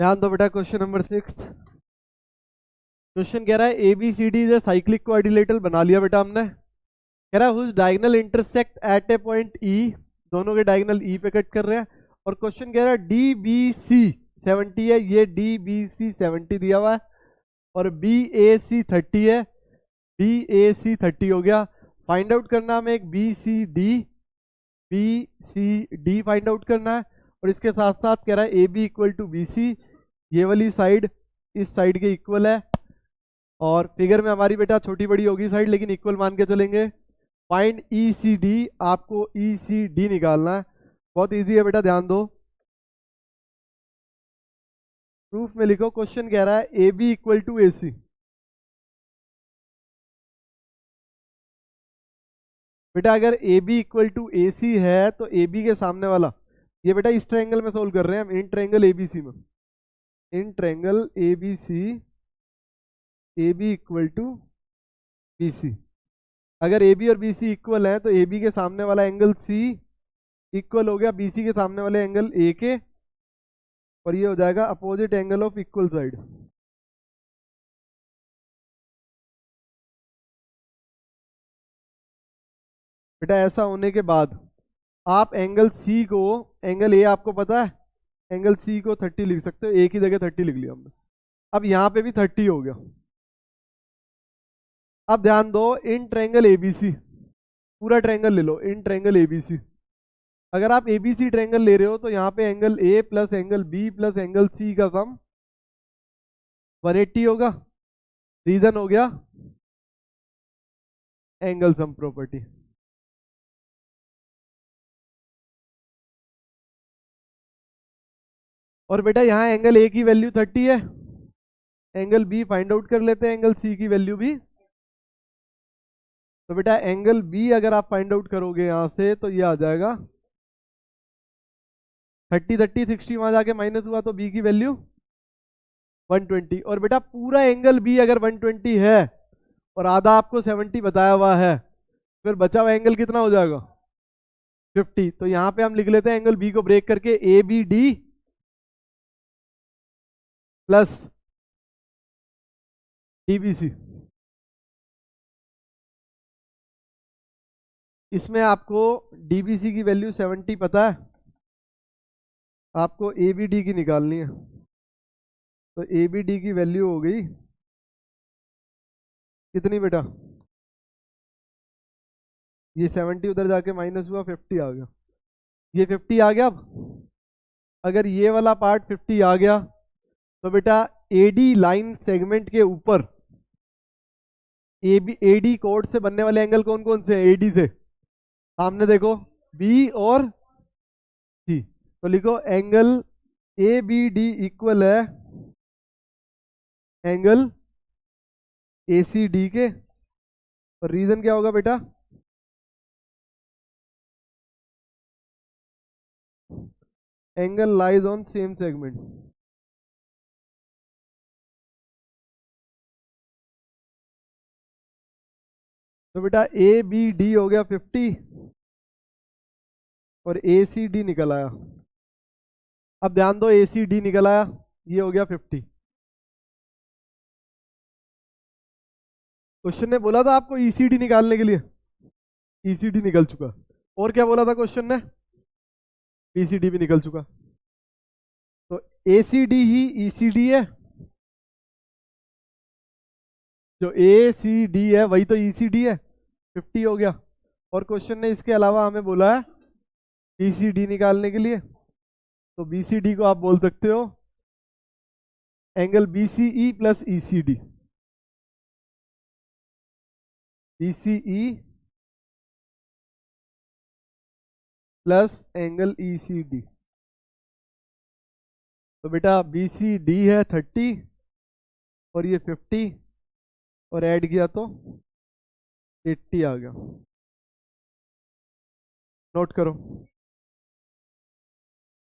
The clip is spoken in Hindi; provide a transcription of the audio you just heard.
ध्यान दो बेटा, क्वेश्चन नंबर 6। क्वेश्चन कह रहा है A B C D is a cyclic quadrilateral बना लिया बेटा हमने। कह रहा है whose diagonal intersect at a point E, दोनों के डायगोनल ई पे कट कर रहे हैं। और क्वेश्चन कह रहा है डी बी सी 70 है, ये डी बी सी 70 दिया हुआ है, और बी ए सी 30 है, बी ए सी 30 हो गया। फाइंड आउट करना हमें एक B C D find out करना है। और इसके साथ साथ कह रहा है A B equal to B C, ये वाली साइड इस साइड के इक्वल है। और फिगर में हमारी बेटा छोटी बड़ी होगी साइड, लेकिन इक्वल मान के चलेंगे। फाइंड ई सी डी, आपको ई सी डी निकालना है। बहुत इजी है बेटा, ध्यान दो। प्रूफ में लिखो, क्वेश्चन कह रहा है ए बी इक्वल टू ए सी। बेटा अगर ए बी इक्वल टू ए सी है तो ए बी के सामने वाला, ये बेटा इस ट्रायंगल में सोल्व कर रहे हैं हम, इन ट्रायंगल ए बी सी में, in triangle A B C, A B equal to B C. अगर ए बी और बी सी इक्वल है तो ए बी के सामने वाला एंगल सी इक्वल हो गया बी सी के सामने वाले एंगल ए के, और ये हो जाएगा opposite angle of equal side. बेटा ऐसा होने के बाद आप एंगल सी को, एंगल ए आपको पता है, एंगल सी को 30 लिख सकते हो, ए की जगह 30 लिख लिया हमने। अब यहां पे भी 30 हो गया। अब ध्यान दो, इन ट्रायंगल एबीसी, पूरा ट्रायंगल ले लो, इन ट्रायंगल एबीसी। अगर आप एबीसी ट्रायंगल ले रहे हो तो यहाँ पे angle A plus angle B plus angle C का सम 180 होगा। रीजन हो गया एंगल सम प्रॉपर्टी। और बेटा यहाँ एंगल ए की वैल्यू 30 है, एंगल बी फाइंड आउट कर लेते हैं, एंगल सी की वैल्यू भी। तो बेटा एंगल बी अगर आप फाइंड आउट करोगे यहां से तो ये आ जाएगा 30 60, वहां जाके माइनस हुआ तो बी की वैल्यू 120। और बेटा पूरा एंगल बी अगर 120 है और आधा आपको 70 बताया हुआ है, फिर बचा हुआ एंगल कितना हो जाएगा 50। तो यहां पे हम लिख लेते हैं एंगल बी को ब्रेक करके A B D plus D B C. इसमें आपको डीबीसी की वैल्यू 70 पता है, आपको ए बी डी की निकालनी है। तो ए बी डी की वैल्यू हो गई कितनी बेटा, ये 70 उधर जाके माइनस हुआ 50 आ गया, ये 50 आ गया। अब अगर ये वाला पार्ट 50 आ गया तो बेटा एडी लाइन सेगमेंट के ऊपर एडी कोड से बनने वाले एंगल कौन कौन से हैं, एडी से सामने देखो बी और सी। तो लिखो angle A B D equal है एंगल ए सी डी के। और रीजन क्या होगा बेटा, angle lies on same segment. तो बेटा ए बी डी हो गया 50 और ए सी डी निकल आया। अब ध्यान दो, ए सी डी निकल आया, ये हो गया 50। क्वेश्चन ने बोला था आपको ईसीडी निकालने के लिए, ईसीडी निकल चुका। और क्या बोला था क्वेश्चन ने, बीसीडी भी निकल चुका। तो एसीडी ही ईसीडी है, जो ए सी डी है वही तो ईसीडी है, 50 हो गया। और क्वेश्चन ने इसके अलावा हमें बोला है बीसीडी निकालने के लिए, तो बीसीडी को आप बोल सकते हो angle BCE plus ECD, BCE plus angle ECD. तो बेटा बीसीडी है 30 और ये 50, और ऐड किया तो 80 आ गया। नोट करो।